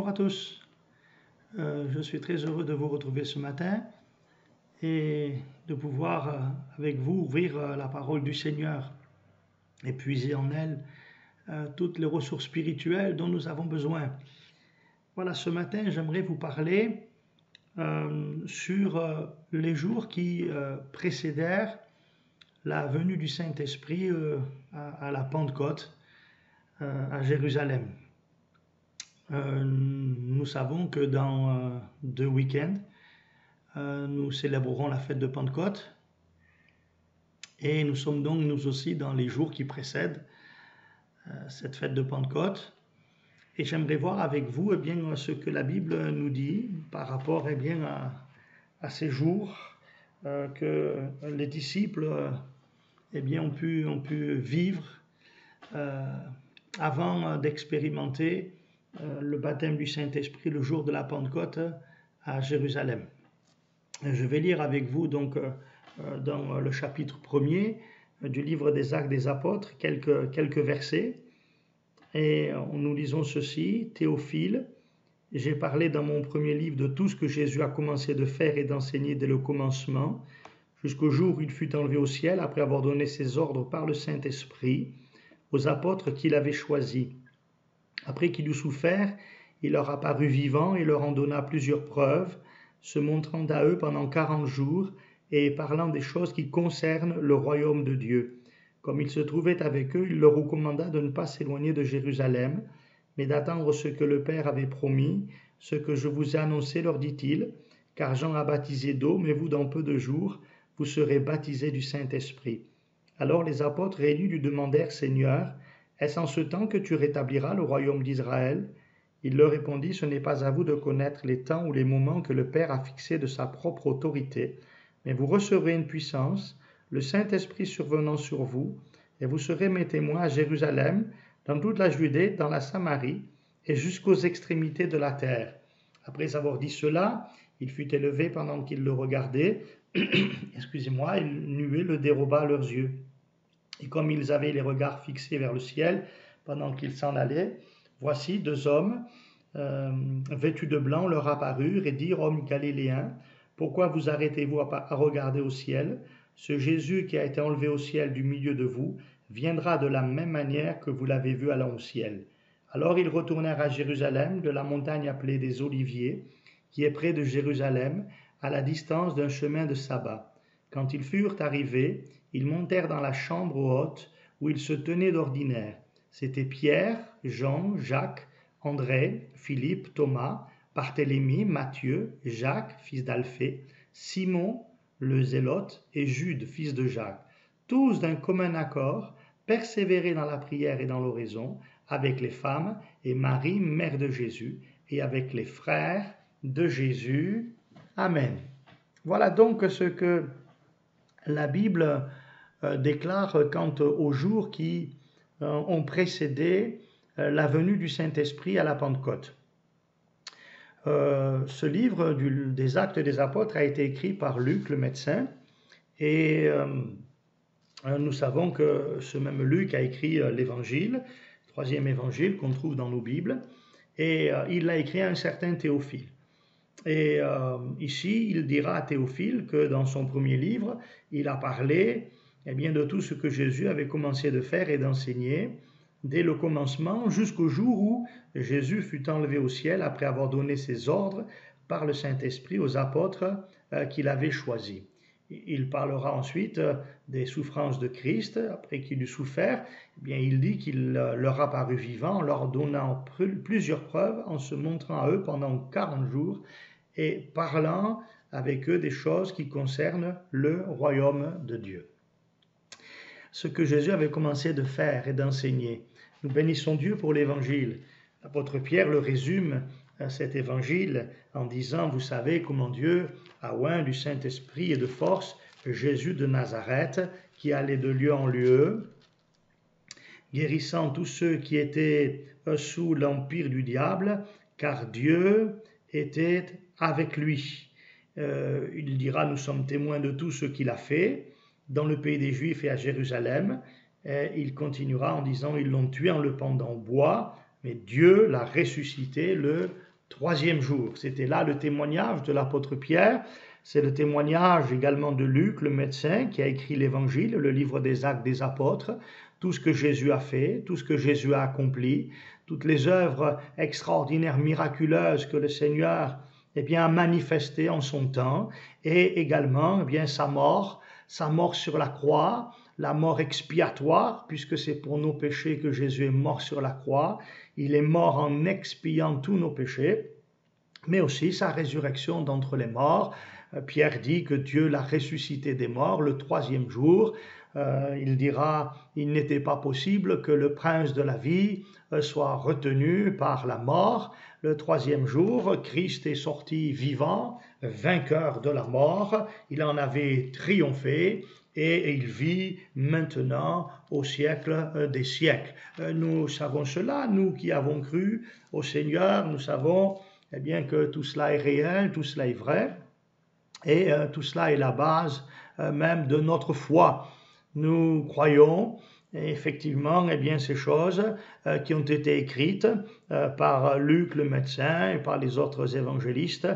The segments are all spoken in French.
Bonjour à tous, je suis très heureux de vous retrouver ce matin et de pouvoir avec vous ouvrir la parole du Seigneur et puiser en elle toutes les ressources spirituelles dont nous avons besoin. Voilà, ce matin j'aimerais vous parler sur les jours qui précédèrent la venue du Saint-Esprit à la Pentecôte à Jérusalem. Nous savons que dans 2 week-ends, nous célébrerons la fête de Pentecôte et nous sommes donc nous aussi dans les jours qui précèdent cette fête de Pentecôte. Et j'aimerais voir avec vous ce que la Bible nous dit par rapport à ces jours que les disciples ont pu vivre avant d'expérimenter le baptême du Saint-Esprit le jour de la Pentecôte à Jérusalem. Je vais lire avec vous donc dans le chapitre 1er du livre des Actes des Apôtres quelques versets et nous lisons ceci. Théophile, j'ai parlé dans mon premier livre de tout ce que Jésus a commencé de faire et d'enseigner dès le commencement jusqu'au jour où il fut enlevé au ciel après avoir donné ses ordres par le Saint-Esprit aux apôtres qu'il avait choisis. Après qu'il eut souffert, il leur apparut vivant et leur en donna plusieurs preuves, se montrant à eux pendant 40 jours et parlant des choses qui concernent le royaume de Dieu. Comme il se trouvait avec eux, il leur recommanda de ne pas s'éloigner de Jérusalem, mais d'attendre ce que le Père avait promis, ce que je vous ai annoncé, leur dit-il, car Jean a baptisé d'eau, mais vous, dans peu de jours, vous serez baptisés du Saint-Esprit. Alors les apôtres réunis lui demandèrent, Seigneur, est-ce en ce temps que tu rétabliras le royaume d'Israël? Il leur répondit, ce n'est pas à vous de connaître les temps ou les moments que le Père a fixés de sa propre autorité, mais vous recevrez une puissance, le Saint-Esprit survenant sur vous, et vous serez mes témoins à Jérusalem, dans toute la Judée, dans la Samarie, et jusqu'aux extrémités de la terre. Après avoir dit cela, il fut élevé pendant qu'ils le regardaient, et une nuée le déroba à leurs yeux. Et comme ils avaient les regards fixés vers le ciel pendant qu'ils s'en allaient, voici 2 hommes vêtus de blanc leur apparurent et dirent, hommes galiléens, pourquoi vous arrêtez-vous à regarder au ciel? Ce Jésus qui a été enlevé au ciel du milieu de vous viendra de la même manière que vous l'avez vu allant au ciel. Alors ils retournèrent à Jérusalem, de la montagne appelée des Oliviers, qui est près de Jérusalem, à la distance d'un chemin de sabbat. Quand ils furent arrivés, ils montèrent dans la chambre haute où ils se tenaient d'ordinaire. C'étaient Pierre, Jean, Jacques, André, Philippe, Thomas, Barthélemy, Matthieu, Jacques, fils d'Alphée, Simon, le Zélote, et Jude, fils de Jacques. Tous d'un commun accord persévéraient dans la prière et dans l'oraison, avec les femmes et Marie, mère de Jésus, et avec les frères de Jésus. Amen. Voilà donc ce que la Bible déclare quant aux jours qui ont précédé la venue du Saint-Esprit à la Pentecôte. Ce livre des Actes des Apôtres a été écrit par Luc, le médecin, et nous savons que ce même Luc a écrit l'évangile, le 3e évangile qu'on trouve dans nos Bibles, et il l'a écrit à un certain Théophile. Et ici, il dira à Théophile que dans son premier livre, il a parlé de tout ce que Jésus avait commencé de faire et d'enseigner dès le commencement jusqu'au jour où Jésus fut enlevé au ciel après avoir donné ses ordres par le Saint-Esprit aux apôtres qu'il avait choisis. Il parlera ensuite des souffrances de Christ après qu'il eut souffert. Il dit qu'il leur apparut vivant en leur donnant plusieurs preuves, en se montrant à eux pendant 40 jours et parlant avec eux des choses qui concernent le royaume de Dieu. Ce que Jésus avait commencé de faire et d'enseigner. Nous bénissons Dieu pour l'évangile. L'apôtre Pierre le résume cet évangile en disant, vous savez comment Dieu a oint du Saint-Esprit et de force Jésus de Nazareth, qui allait de lieu en lieu, guérissant tous ceux qui étaient sous l'empire du diable, car Dieu était avec lui. Il dira, nous sommes témoins de tout ce qu'il a fait dans le pays des Juifs et à Jérusalem. Et il continuera en disant, ils l'ont tué en le pendant au bois, mais Dieu l'a ressuscité le troisième jour. C'était là le témoignage de l'apôtre Pierre. C'est le témoignage également de Luc, le médecin, qui a écrit l'Évangile, le livre des Actes des Apôtres, tout ce que Jésus a fait, tout ce que Jésus a accompli, toutes les œuvres extraordinaires, miraculeuses que le Seigneur a manifestées en son temps, et également sa mort sur la croix, la mort expiatoire, puisque c'est pour nos péchés que Jésus est mort sur la croix. Il est mort en expiant tous nos péchés, mais aussi sa résurrection d'entre les morts. Pierre dit que Dieu l'a ressuscité des morts le troisième jour. Il dira, il n'était pas possible que le prince de la vie soit retenu par la mort. Le troisième jour, Christ est sorti vivant, vainqueur de la mort. Il en avait triomphé et il vit maintenant au siècle des siècles. Nous savons cela, nous qui avons cru au Seigneur, nous savons que tout cela est réel, tout cela est vrai. Et tout cela est la base même de notre foi. Nous croyons effectivement ces choses qui ont été écrites par Luc le médecin et par les autres évangélistes.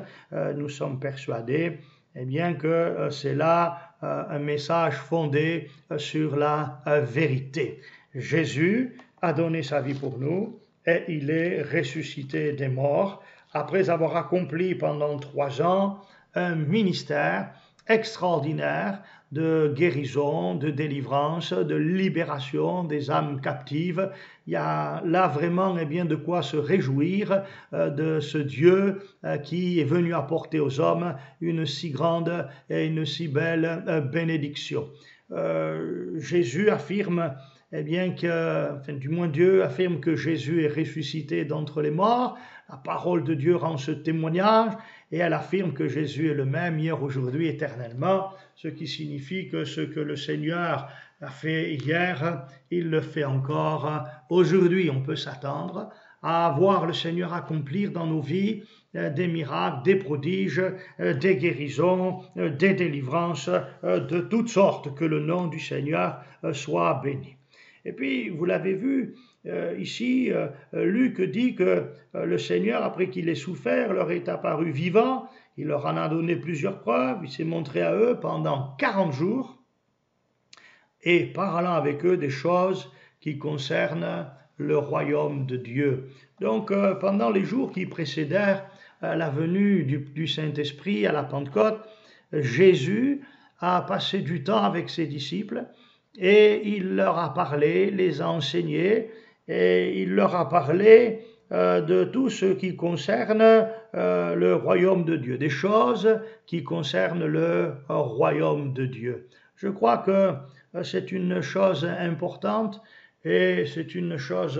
Nous sommes persuadés que c'est là un message fondé sur la vérité. Jésus a donné sa vie pour nous et il est ressuscité des morts après avoir accompli pendant 3 ans un ministère extraordinaire de guérison, de délivrance, de libération des âmes captives. Il y a là vraiment de quoi se réjouir de ce Dieu qui est venu apporter aux hommes une si grande et une si belle bénédiction. Jésus affirme du moins Dieu affirme que Jésus est ressuscité d'entre les morts. La parole de Dieu rend ce témoignage et elle affirme que Jésus est le même hier, aujourd'hui, éternellement, ce qui signifie que ce que le Seigneur a fait hier, il le fait encore aujourd'hui. On peut s'attendre à voir le Seigneur accomplir dans nos vies des miracles, des prodiges, des guérisons, des délivrances de toutes sortes, que le nom du Seigneur soit béni. Et puis, vous l'avez vu, ici, Luc dit que le Seigneur, après qu'il ait souffert, leur est apparu vivant. Il leur en a donné plusieurs preuves. Il s'est montré à eux pendant 40 jours et parlant avec eux des choses qui concernent le royaume de Dieu. Donc, pendant les jours qui précédèrent la venue du Saint-Esprit à la Pentecôte, Jésus a passé du temps avec ses disciples et il leur a parlé, les a enseignés, et il leur a parlé de tout ce qui concerne le royaume de Dieu, des choses qui concernent le royaume de Dieu. Je crois que c'est une chose importante et c'est une chose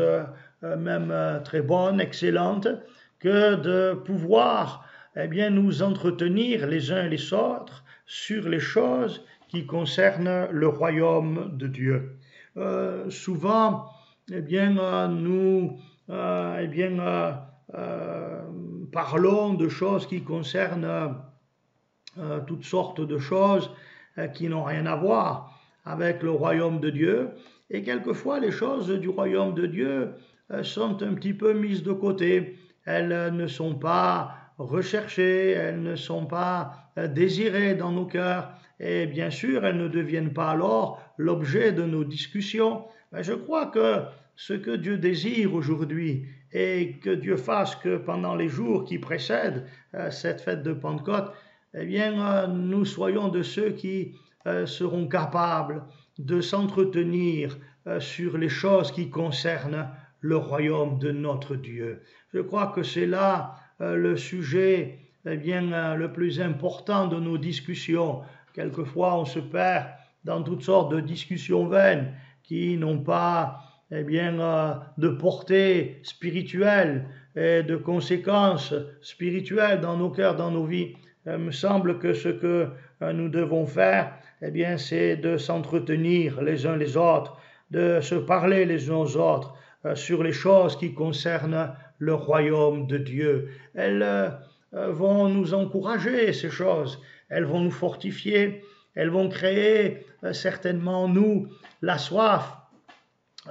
même très bonne, excellente, que de pouvoir nous entretenir les uns et les autres sur les choses qui concernent le royaume de Dieu. Souvent, nous parlons de choses qui concernent toutes sortes de choses qui n'ont rien à voir avec le royaume de Dieu. Et quelquefois, les choses du royaume de Dieu sont un petit peu mises de côté. Elles ne sont pas recherchées, elles ne sont pas désirées dans nos cœurs. Et bien sûr, elles ne deviennent pas alors l'objet de nos discussions. Mais je crois que ce que Dieu désire aujourd'hui et que Dieu fasse que pendant les jours qui précèdent cette fête de Pentecôte, nous soyons de ceux qui seront capables de s'entretenir sur les choses qui concernent le royaume de notre Dieu. Je crois que c'est là le sujet le plus important de nos discussions. Quelquefois, on se perd dans toutes sortes de discussions vaines qui n'ont pas de portée spirituelle et de conséquences spirituelles dans nos cœurs, dans nos vies. Il me semble que ce que nous devons faire, c'est de s'entretenir les uns les autres, de se parler les uns aux autres sur les choses qui concernent le royaume de Dieu. Elles vont nous encourager, ces choses. Elles vont nous fortifier. Elles vont créer certainement en nous la soif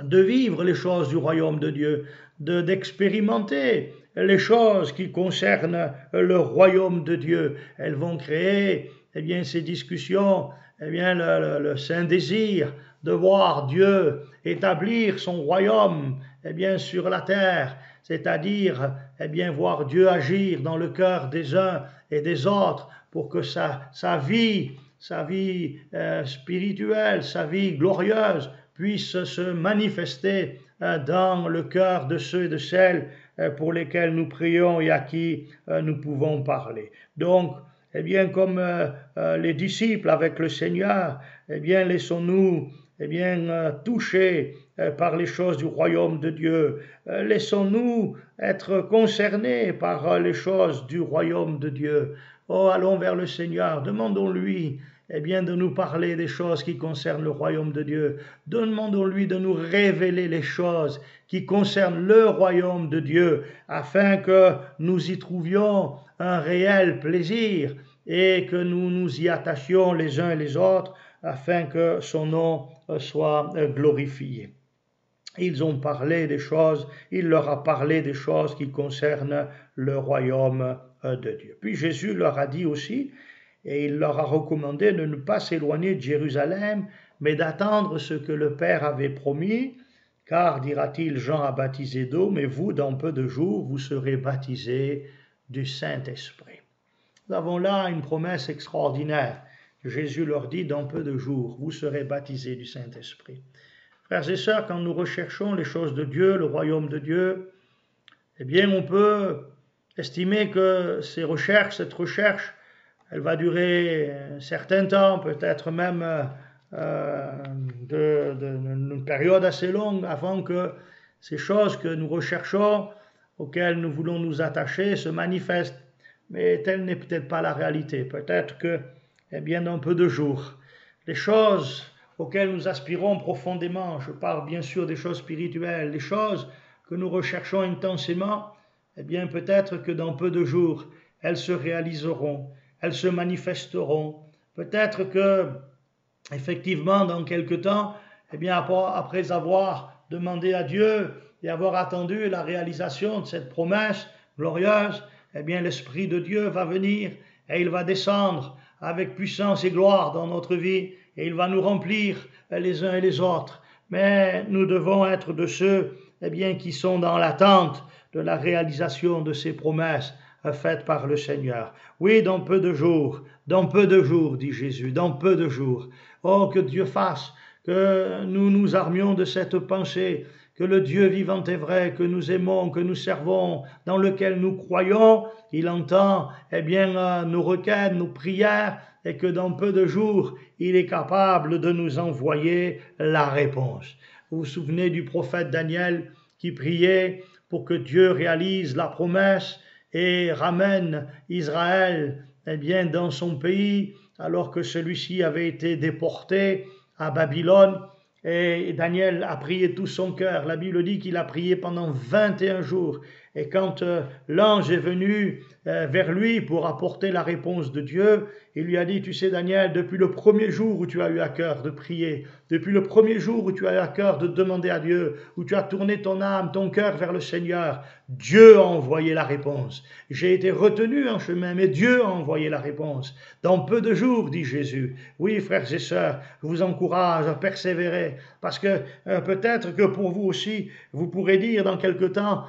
de vivre les choses du royaume de Dieu, d'expérimenter les choses qui concernent le royaume de Dieu. Elles vont créer ces discussions, le saint désir de voir Dieu établir son royaume sur la terre, c'est-à-dire voir Dieu agir dans le cœur des uns et des autres pour que sa vie spirituelle, sa vie glorieuse puisse se manifester dans le cœur de ceux et de celles pour lesquels nous prions et à qui nous pouvons parler. Donc, comme les disciples avec le Seigneur, laissons-nous touchés par les choses du royaume de Dieu. Laissons-nous être concernés par les choses du royaume de Dieu. Oh, allons vers le Seigneur, demandons-lui de nous parler des choses qui concernent le royaume de Dieu. Demandons-lui de nous révéler les choses qui concernent le royaume de Dieu, afin que nous y trouvions un réel plaisir et que nous nous y attachions les uns et les autres, afin que son nom soit glorifié. Il leur a parlé des choses qui concernent le royaume de Dieu. Puis Jésus leur a dit aussi, et il leur a recommandé de ne pas s'éloigner de Jérusalem, mais d'attendre ce que le Père avait promis, car, dira-t-il, Jean a baptisé d'eau, mais vous, dans peu de jours, vous serez baptisés du Saint-Esprit. Nous avons là une promesse extraordinaire. Jésus leur dit, dans peu de jours, vous serez baptisés du Saint-Esprit. Frères et sœurs, quand nous recherchons les choses de Dieu, le royaume de Dieu, on peut estimer que cette recherche, elle va durer un certain temps, peut-être même une période assez longue, avant que ces choses que nous recherchons, auxquelles nous voulons nous attacher, se manifestent. Mais telle n'est peut-être pas la réalité. Peut-être que, dans peu de jours, les choses auxquelles nous aspirons profondément, je parle bien sûr des choses spirituelles, les choses que nous recherchons intensément, peut-être que dans peu de jours, elles se réaliseront, elles se manifesteront. Peut-être que, effectivement, dans quelque temps, après avoir demandé à Dieu et avoir attendu la réalisation de cette promesse glorieuse, l'Esprit de Dieu va venir et il va descendre avec puissance et gloire dans notre vie et il va nous remplir les uns et les autres. Mais nous devons être de ceux qui sont dans l'attente de la réalisation de ces promesses faites par le Seigneur. Oui, dans peu de jours, dit Jésus, dans peu de jours. Oh, que Dieu fasse que nous nous armions de cette pensée, que le Dieu vivant et vrai, que nous aimons, que nous servons, dans lequel nous croyons, il entend nos requêtes, nos prières, et que dans peu de jours, il est capable de nous envoyer la réponse. Vous vous souvenez du prophète Daniel qui priait pour que Dieu réalise la promesse et ramène Israël dans son pays, alors que celui-ci avait été déporté à Babylone. Et Daniel a prié tout son cœur. La Bible dit qu'il a prié pendant 21 jours. Et quand l'ange est venu vers lui pour apporter la réponse de Dieu, il lui a dit, tu sais Daniel, depuis le premier jour où tu as eu à cœur de prier, depuis le premier jour où tu as eu à cœur de demander à Dieu, où tu as tourné ton âme, ton cœur vers le Seigneur, Dieu a envoyé la réponse. J'ai été retenu en chemin, mais Dieu a envoyé la réponse. Dans peu de jours, dit Jésus. Oui, frères et sœurs, je vous encourage à persévérer, parce que peut-être que pour vous aussi, vous pourrez dire dans quelque temps,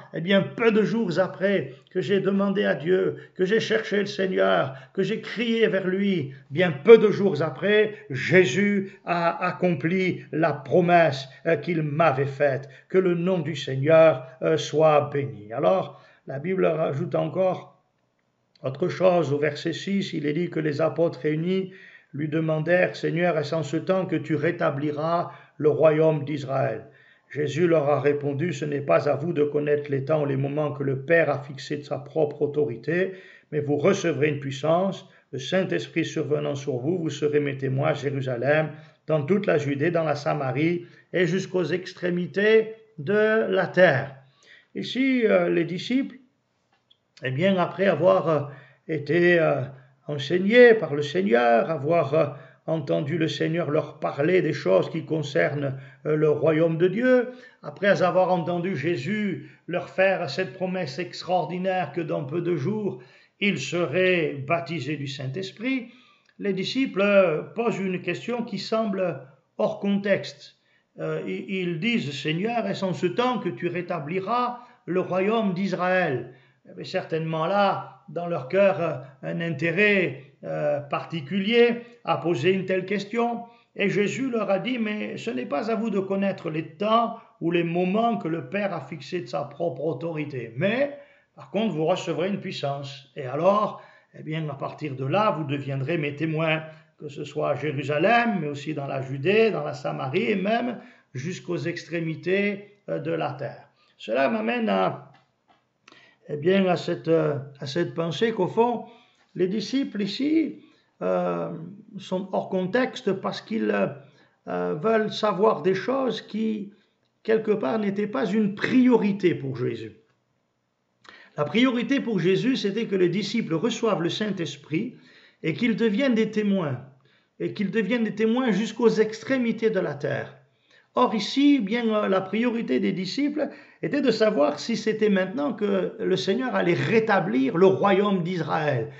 peu de jours après que j'ai demandé à Dieu, que j'ai cherché le Seigneur, que j'ai crié vers lui, bien peu de jours après, Jésus a accompli la promesse qu'il m'avait faite. Que le nom du Seigneur soit béni. Alors, la Bible rajoute encore autre chose. Au verset 6, il est dit que les apôtres réunis lui demandèrent, Seigneur, est-ce en ce temps que tu rétabliras le royaume d'Israël? Jésus leur a répondu, ce n'est pas à vous de connaître les temps ou les moments que le Père a fixés de sa propre autorité, mais vous recevrez une puissance, le Saint-Esprit survenant sur vous, vous serez mes témoins à Jérusalem, dans toute la Judée, dans la Samarie et jusqu'aux extrémités de la terre. Ici, les disciples, après avoir été enseignés par le Seigneur, avoir entendu le Seigneur leur parler des choses qui concernent le royaume de Dieu, après avoir entendu Jésus leur faire cette promesse extraordinaire que dans peu de jours, ils seraient baptisés du Saint-Esprit, les disciples posent une question qui semble hors contexte. Ils disent, Seigneur, est-ce en ce temps que tu rétabliras le royaume d'Israël? Il y avait certainement là, dans leur cœur, un intérêt particulier à poser une telle question. Et Jésus leur a dit, mais ce n'est pas à vous de connaître les temps ou les moments que le Père a fixés de sa propre autorité. Mais, par contre, vous recevrez une puissance. Et alors, eh bien, à partir de là, vous deviendrez mes témoins, que ce soit à Jérusalem, mais aussi dans la Judée, dans la Samarie, et même jusqu'aux extrémités de la terre. Cela m'amène à cette pensée qu'au fond, les disciples ici sont hors contexte parce qu'ils veulent savoir des choses qui, quelque part, n'étaient pas une priorité pour Jésus. La priorité pour Jésus, c'était que les disciples reçoivent le Saint-Esprit et qu'ils deviennent des témoins, jusqu'aux extrémités de la terre. Or ici, bien, la priorité des disciples était de savoir si c'était maintenant que le Seigneur allait rétablir le royaume d'Israël,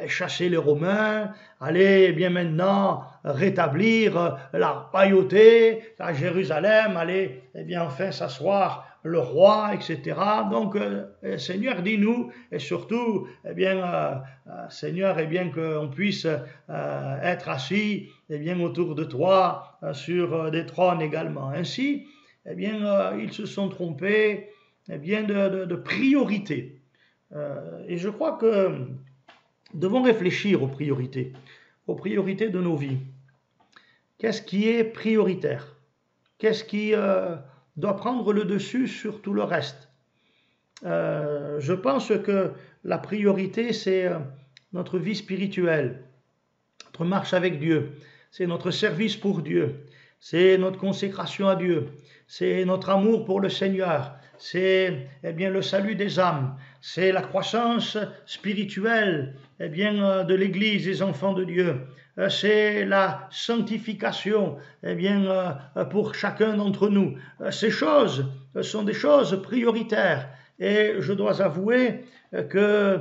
chasser les Romains, aller bien maintenant rétablir la royauté à Jérusalem, aller bien enfin s'asseoir le roi, etc. Donc, Seigneur, dis-nous, et surtout, Seigneur, qu'on puisse être assis autour de toi sur des trônes également. Ainsi, ils se sont trompés de priorité. Et je crois que nous devons réfléchir aux priorités de nos vies. Qu'est-ce qui est prioritaire? Qu'est-ce qui doit prendre le dessus sur tout le reste? Je pense que la priorité, c'est notre vie spirituelle, notre marche avec Dieu, c'est notre service pour Dieu, c'est notre consécration à Dieu, c'est notre amour pour le Seigneur, c'est le salut des âmes, c'est la croissance spirituelle de l'Église des enfants de Dieu, c'est la sanctification pour chacun d'entre nous. Ces choses sont des choses prioritaires et je dois avouer que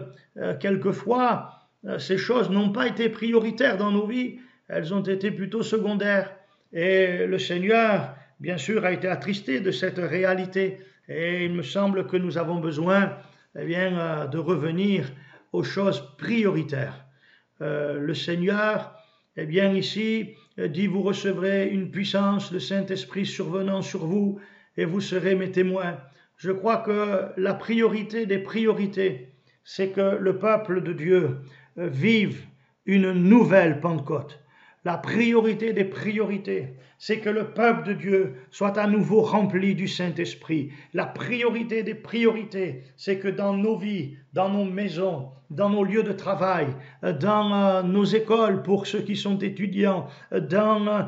quelquefois ces choses n'ont pas été prioritaires dans nos vies, elles ont été plutôt secondaires et le Seigneur bien sûr a été attristé de cette réalité et il me semble que nous avons besoin de revenir aux choses prioritaires. Le Seigneur ici dit, vous recevrez une puissance, le Saint-Esprit survenant sur vous, et vous serez mes témoins. Je crois que la priorité des priorités, c'est que le peuple de Dieu vive une nouvelle Pentecôte. La priorité des priorités, c'est que le peuple de Dieu soit à nouveau rempli du Saint-Esprit. La priorité des priorités, c'est que dans nos vies, dans nos maisons, dans nos lieux de travail, dans nos écoles pour ceux qui sont étudiants, dans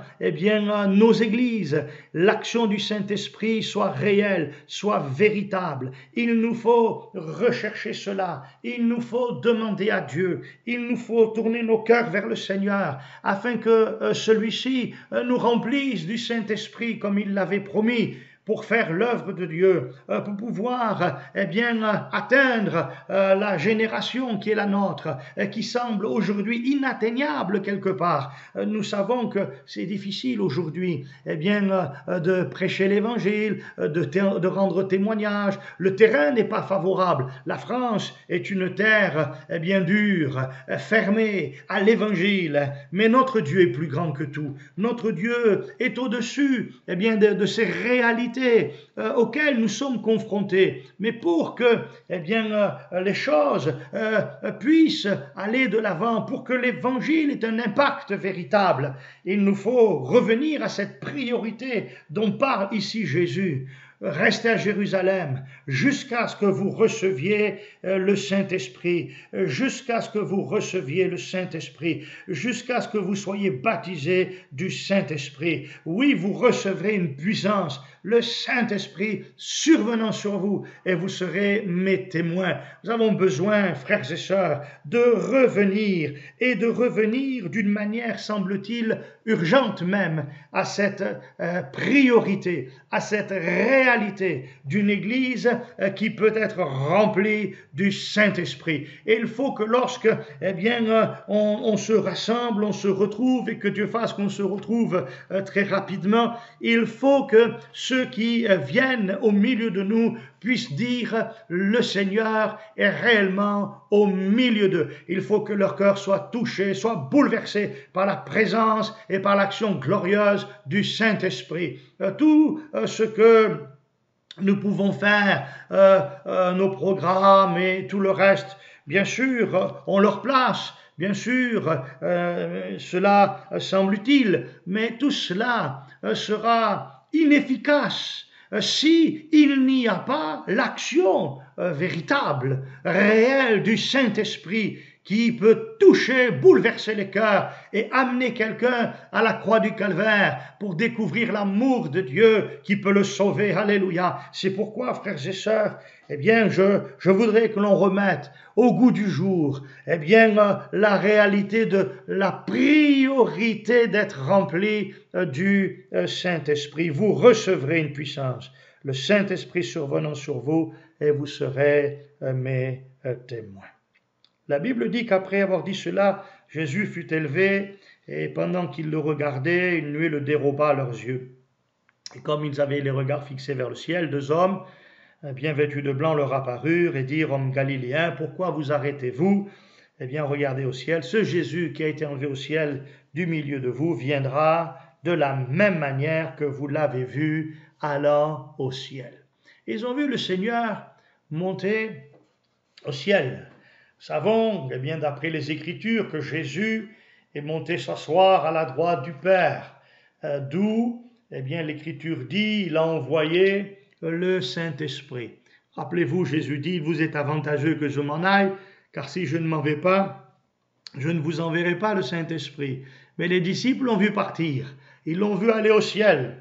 nos églises, l'action du Saint-Esprit soit réelle, soit véritable. Il nous faut rechercher cela, il nous faut demander à Dieu, il nous faut tourner nos cœurs vers le Seigneur afin que celui-ci nous remplisse du Saint-Esprit comme il l'avait promis, pour faire l'œuvre de Dieu, pour pouvoir atteindre la génération qui est la nôtre, qui semble aujourd'hui inatteignable quelque part. Nous savons que c'est difficile aujourd'hui de prêcher l'évangile, de rendre témoignage. Le terrain n'est pas favorable. La France est une terre dure, fermée à l'évangile, mais notre Dieu est plus grand que tout. Notre Dieu est au-dessus de ces réalités auxquelles nous sommes confrontés, mais pour que les choses puissent aller de l'avant, pour que l'évangile ait un impact véritable, il nous faut revenir à cette priorité dont parle ici Jésus. Restez à Jérusalem, jusqu'à ce que vous receviez le Saint-Esprit, jusqu'à ce que vous receviez le Saint-Esprit, jusqu'à ce que vous soyez baptisés du Saint-Esprit. Oui, vous recevrez une puissance, le Saint-Esprit survenant sur vous, et vous serez mes témoins. Nous avons besoin, frères et sœurs, de revenir, et de revenir d'une manière, semble-t-il, urgente même, à cette priorité, à cette réalité d'une Église qui peut être remplie du Saint-Esprit. Et il faut que lorsque, on se rassemble, on se retrouve, et que Dieu fasse qu'on se retrouve très rapidement, il faut que ceux qui viennent au milieu de nous puissent dire le Seigneur est réellement au milieu d'eux. Il faut que leur cœur soit touché, soit bouleversé par la présence et par l'action glorieuse du Saint-Esprit. Tout ce que nous pouvons faire, nos programmes et tout le reste, bien sûr, on leur place. Bien sûr, cela semble utile, mais tout cela sera inefficace si il n'y a pas l'action véritable, réelle du Saint-Esprit qui peut toucher, bouleverser les cœurs et amener quelqu'un à la croix du calvaire pour découvrir l'amour de Dieu qui peut le sauver. Alléluia. C'est pourquoi, frères et sœurs, je voudrais que l'on remette au goût du jour, la réalité de la priorité d'être rempli du Saint-Esprit. Vous recevrez une puissance, le Saint-Esprit survenant sur vous, et vous serez mes témoins. La Bible dit qu'après avoir dit cela, Jésus fut élevé, et pendant qu'ils le regardaient, une nuée le déroba à leurs yeux. Et comme ils avaient les regards fixés vers le ciel, deux hommes, bien vêtus de blanc, leur apparurent et dirent: Hommes galiléens, pourquoi vous arrêtez-vous? Regardez au ciel, ce Jésus qui a été enlevé au ciel du milieu de vous viendra de la même manière que vous l'avez vu allant au ciel. Ils ont vu le Seigneur monter au ciel. Nous savons, d'après les Écritures, que Jésus est monté s'asseoir à la droite du Père, d'où, l'Écriture dit, il a envoyé le Saint-Esprit. Rappelez-vous, Jésus dit: il vous est avantageux que je m'en aille, car si je ne m'en vais pas, je ne vous enverrai pas le Saint-Esprit. Mais les disciples l'ont vu partir, ils l'ont vu aller au ciel.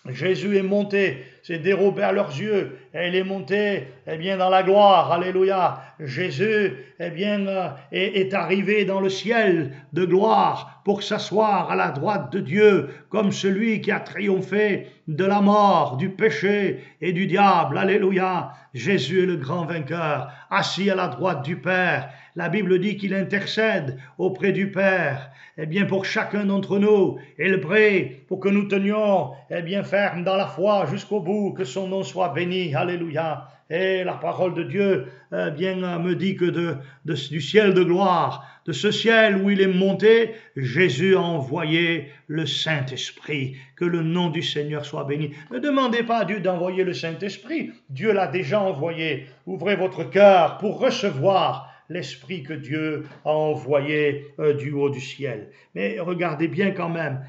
Jésus est monté, s'est dérobé à leurs yeux, et il est monté, dans la gloire, alléluia. Jésus, est arrivé dans le ciel de gloire pour s'asseoir à la droite de Dieu, comme celui qui a triomphé de la mort, du péché et du diable, alléluia. Jésus est le grand vainqueur, assis à la droite du Père. La Bible dit qu'il intercède auprès du Père, pour chacun d'entre nous. Il prie pour que nous tenions, fermes dans la foi jusqu'au bout, que son nom soit béni, alléluia. Et la parole de Dieu, me dit que du ciel de gloire, de ce ciel où il est monté, Jésus a envoyé le Saint-Esprit. Que le nom du Seigneur soit béni. Ne demandez pas à Dieu d'envoyer le Saint-Esprit, Dieu l'a déjà envoyé. Ouvrez votre cœur pour recevoir l'Esprit que Dieu a envoyé du haut du ciel. Mais regardez bien quand même,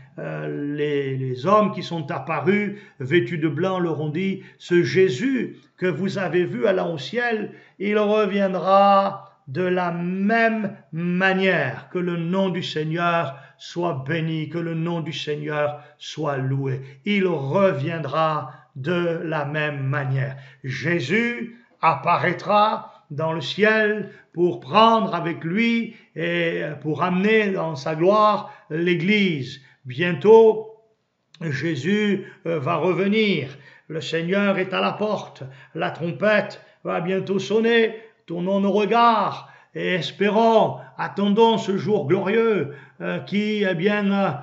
les hommes qui sont apparus, vêtus de blanc, leur ont dit: ce Jésus que vous avez vu allant au ciel, il reviendra de la même manière. Que le nom du Seigneur soit béni, que le nom du Seigneur soit loué. Il reviendra de la même manière. Jésus apparaîtra dans le ciel pour prendre avec lui et pour amener dans sa gloire l'Église. Bientôt, Jésus va revenir. Le Seigneur est à la porte. La trompette va bientôt sonner. Tournons nos regards et espérons, attendons ce jour glorieux qui vient,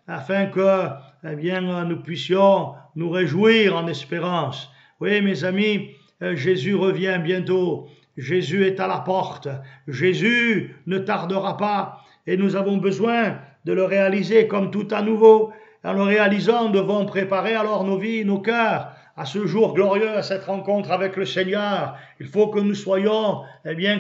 afin que nous puissions nous réjouir en espérance. Oui, mes amis, Jésus revient bientôt. Jésus est à la porte. Jésus ne tardera pas et nous avons besoin de le réaliser comme tout à nouveau. En le réalisant, nous devons préparer alors nos vies, nos cœurs à ce jour glorieux, à cette rencontre avec le Seigneur. Il faut que nous soyons,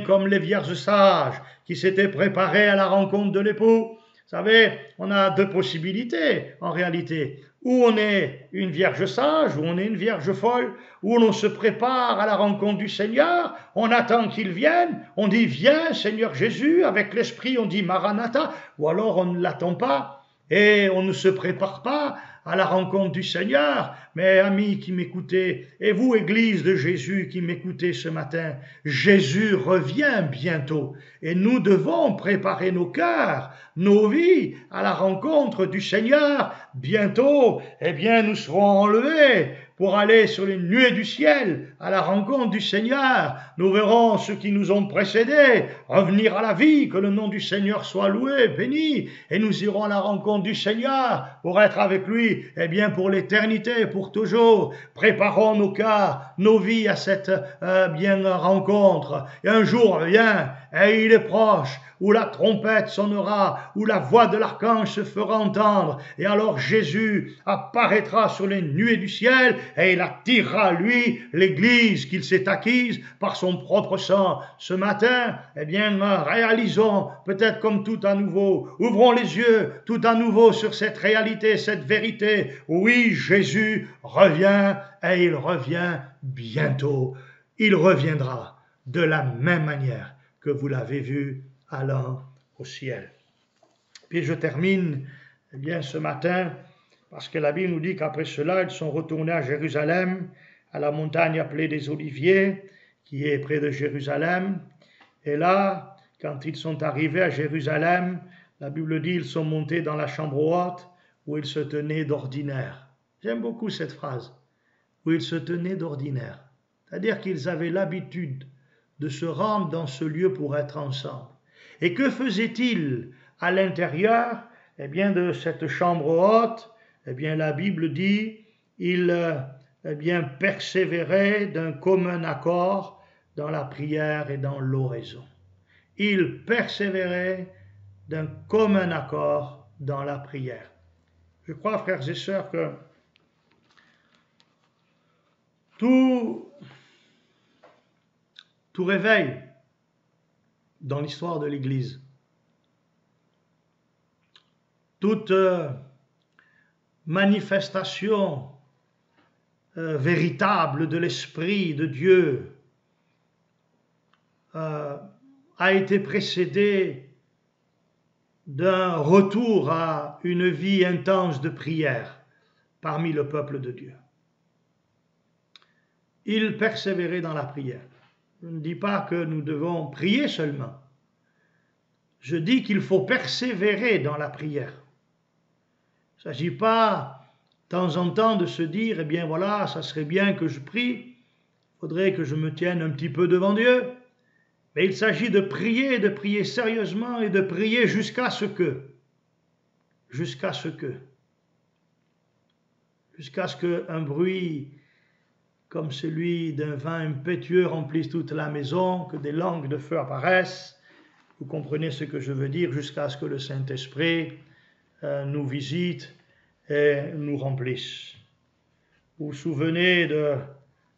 comme les vierges sages qui s'étaient préparées à la rencontre de l'époux. savez, on a deux possibilités en réalité. Ou on est une vierge sage, ou on est une vierge folle, ou on se prépare à la rencontre du Seigneur, on attend qu'il vienne, on dit viens Seigneur Jésus, avec l'esprit on dit Maranatha, ou alors on ne l'attend pas et on ne se prépare pas à la rencontre du Seigneur. Mais amis qui m'écoutez, et vous Église de Jésus qui m'écoutez ce matin, Jésus revient bientôt et nous devons préparer nos cœurs, nos vies à la rencontre du Seigneur. Bientôt, eh bien, nous serons enlevés pour aller sur les nuées du ciel à la rencontre du Seigneur. Nous verrons ceux qui nous ont précédés revenir à la vie, que le nom du Seigneur soit loué, béni, et nous irons à la rencontre du Seigneur pour être avec lui, eh bien, pour l'éternité, pour toujours. Préparons nos cœurs, nos vies à cette rencontre. Et un jour vient, et il est proche, où la trompette sonnera, où la voix de l'archange se fera entendre, et alors Jésus apparaîtra sur les nuées du ciel, et il attirera, lui, l'Église qu'il s'est acquise par son propre sang. Ce matin, eh bien, réalisons, peut-être comme tout à nouveau, ouvrons les yeux tout à nouveau sur cette réalité, cette vérité. Oui, Jésus revient, et il revient bientôt. Il reviendra de la même manière que vous l'avez vu allant au ciel. Puis je termine eh bien, ce matin, parce que la Bible nous dit qu'après cela, ils sont retournés à Jérusalem, à la montagne appelée des Oliviers, qui est près de Jérusalem. Et là, quand ils sont arrivés à Jérusalem, la Bible dit qu'ils sont montés dans la chambre haute où ils se tenaient d'ordinaire. J'aime beaucoup cette phrase, où ils se tenaient d'ordinaire. C'est-à-dire qu'ils avaient l'habitude de se rendre dans ce lieu pour être ensemble. Et que faisait-il à l'intérieur eh bien, de cette chambre haute? Eh bien, la Bible dit, il eh bien, persévérait d'un commun accord dans la prière et dans l'oraison. Il persévérait d'un commun accord dans la prière. Je crois, frères et sœurs, que tout réveil dans l'histoire de l'Église, toute manifestation véritable de l'Esprit de Dieu a été précédée d'un retour à une vie intense de prière parmi le peuple de Dieu. Il persévérait dans la prière. Je ne dis pas que nous devons prier seulement. Je dis qu'il faut persévérer dans la prière. Il ne s'agit pas de temps en temps de se dire, eh bien voilà, ça serait bien que je prie, il faudrait que je me tienne un petit peu devant Dieu. Mais il s'agit de prier sérieusement et de prier jusqu'à ce qu'un bruit comme celui d'un vent impétueux remplisse toute la maison, que des langues de feu apparaissent. Vous comprenez ce que je veux dire, jusqu'à ce que le Saint-Esprit nous visite et nous remplisse. Vous vous souvenez de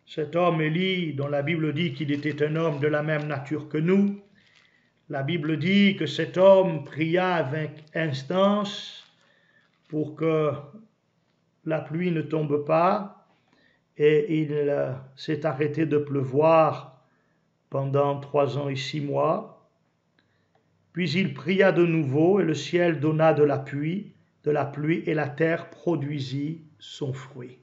cet homme Élie, dont la Bible dit qu'il était un homme de la même nature que nous. La Bible dit que cet homme pria avec instance pour que la pluie ne tombe pas, et il s'est arrêté de pleuvoir pendant 3 ans et 6 mois. Puis il pria de nouveau, et le ciel donna de la pluie, et la terre produisit son fruit.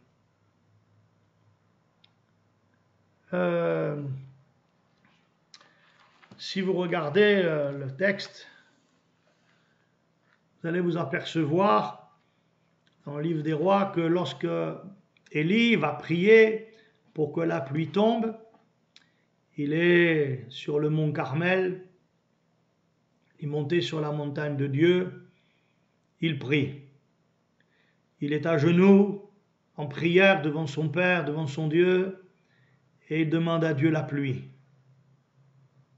Si vous regardez le texte, vous allez vous apercevoir dans le livre des Rois que lorsque Élie va prier pour que la pluie tombe, il est sur le mont Carmel, il est monté sur la montagne de Dieu, il prie. Il est à genoux, en prière devant son Père, devant son Dieu, et il demande à Dieu la pluie.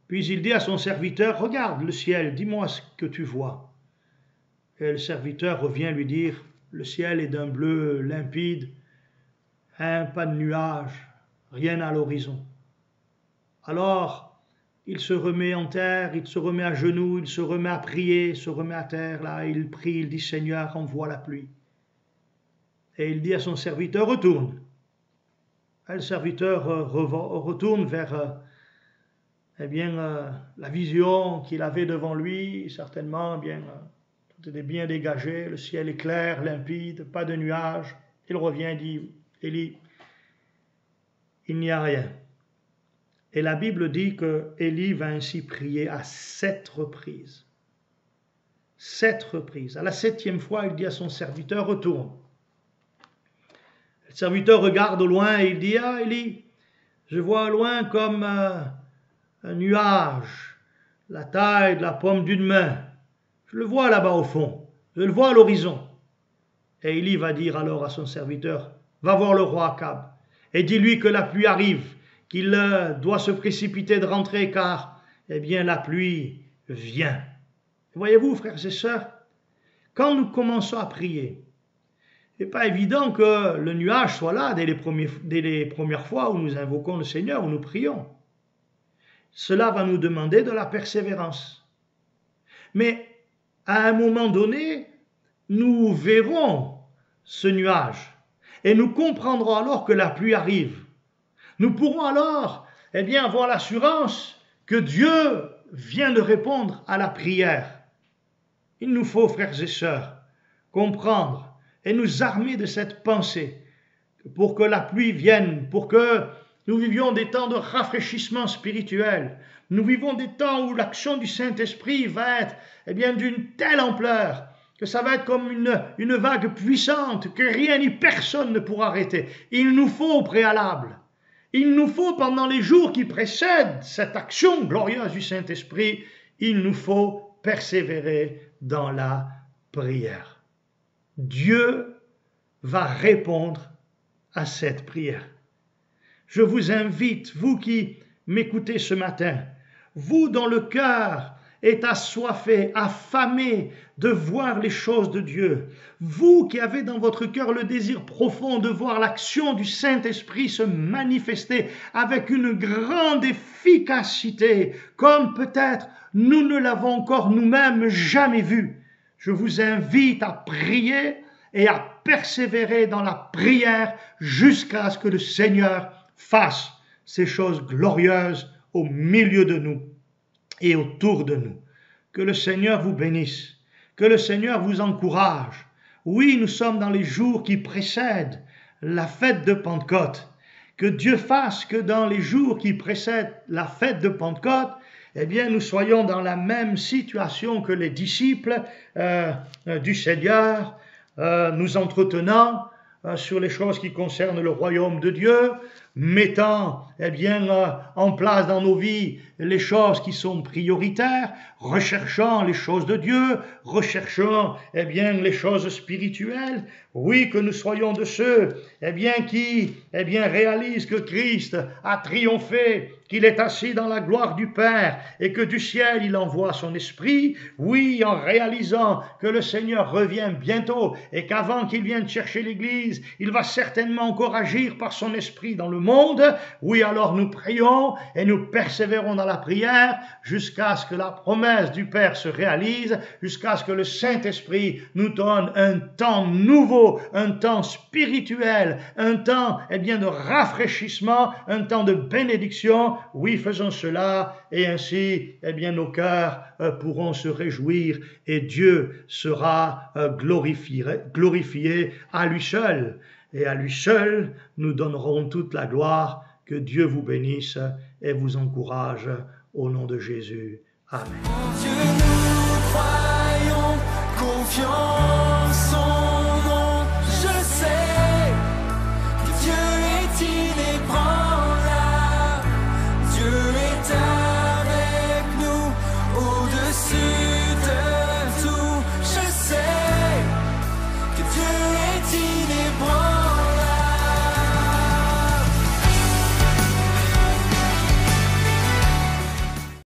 Puis il dit à son serviteur, regarde le ciel, dis-moi ce que tu vois. Et le serviteur revient lui dire, le ciel est d'un bleu limpide, pas de nuages, rien à l'horizon. Alors, il se remet en terre, il se remet à genoux, il se remet à prier, il se remet à terre, là, il prie, il dit, Seigneur, envoie la pluie. Et il dit à son serviteur, retourne. Et le serviteur retourne vers la vision qu'il avait devant lui, certainement, tout était bien dégagé, le ciel est clair, limpide, pas de nuages. Il revient et dit, Élie, il n'y a rien. Et la Bible dit que Élie va ainsi prier à 7 reprises. 7 reprises. À la 7e fois, il dit à son serviteur, retourne. Le serviteur regarde au loin et il dit, ah Élie, je vois au loin comme un nuage, la taille de la paume d'une main. Je le vois là-bas au fond, je le vois à l'horizon. Et Élie va dire alors à son serviteur, va voir le roi Akab et dis-lui que la pluie arrive, qu'il doit se précipiter de rentrer car, la pluie vient. Voyez-vous, frères et sœurs, quand nous commençons à prier, il n'est pas évident que le nuage soit là dès les premières fois où nous invoquons le Seigneur, où nous prions. Cela va nous demander de la persévérance. Mais à un moment donné, nous verrons ce nuage et nous comprendrons alors que la pluie arrive. Nous pourrons alors avoir l'assurance que Dieu vient de répondre à la prière. Il nous faut, frères et sœurs, comprendre et nous armer de cette pensée pour que la pluie vienne, pour que nous vivions des temps de rafraîchissement spirituel. Nous vivons des temps où l'action du Saint-Esprit va être d'une telle ampleur que ça va être comme une vague puissante que rien ni personne ne pourra arrêter. Il nous faut au préalable. Il nous faut pendant les jours qui précèdent cette action glorieuse du Saint-Esprit, il nous faut persévérer dans la prière. Dieu va répondre à cette prière. Je vous invite, vous qui m'écoutez ce matin, vous dont le cœur est assoiffé, affamé de voir les choses de Dieu, vous qui avez dans votre cœur le désir profond de voir l'action du Saint-Esprit se manifester avec une grande efficacité, comme peut-être nous ne l'avons encore nous-mêmes jamais vu, je vous invite à prier et à persévérer dans la prière jusqu'à ce que le Seigneur fasse ces choses glorieuses au milieu de nous et autour de nous. Que le Seigneur vous bénisse, que le Seigneur vous encourage. Oui, nous sommes dans les jours qui précèdent la fête de Pentecôte. Que Dieu fasse que dans les jours qui précèdent la fête de Pentecôte, nous soyons dans la même situation que les disciples du Seigneur, nous entretenant sur les choses qui concernent le royaume de Dieu, mettant en place dans nos vies les choses qui sont prioritaires, recherchant les choses de Dieu, recherchant les choses spirituelles. Oui, que nous soyons de ceux qui réalisent que Christ a triomphé, qu'il est assis dans la gloire du Père et que du ciel il envoie son esprit. Oui, en réalisant que le Seigneur revient bientôt et qu'avant qu'il vienne chercher l'Église, il va certainement encore agir par son esprit dans le monde. Oui, alors nous prions et nous persévérons dans la prière jusqu'à ce que la promesse du Père se réalise, jusqu'à ce que le Saint-Esprit nous donne un temps nouveau, un temps spirituel, un temps de rafraîchissement, un temps de bénédiction. Oui, faisons cela et ainsi nos cœurs pourront se réjouir et Dieu sera glorifié à lui seul. Et à lui seul, nous donnerons toute la gloire. Que Dieu vous bénisse et vous encourage au nom de Jésus. Amen. En Dieu nous croyons, confiance en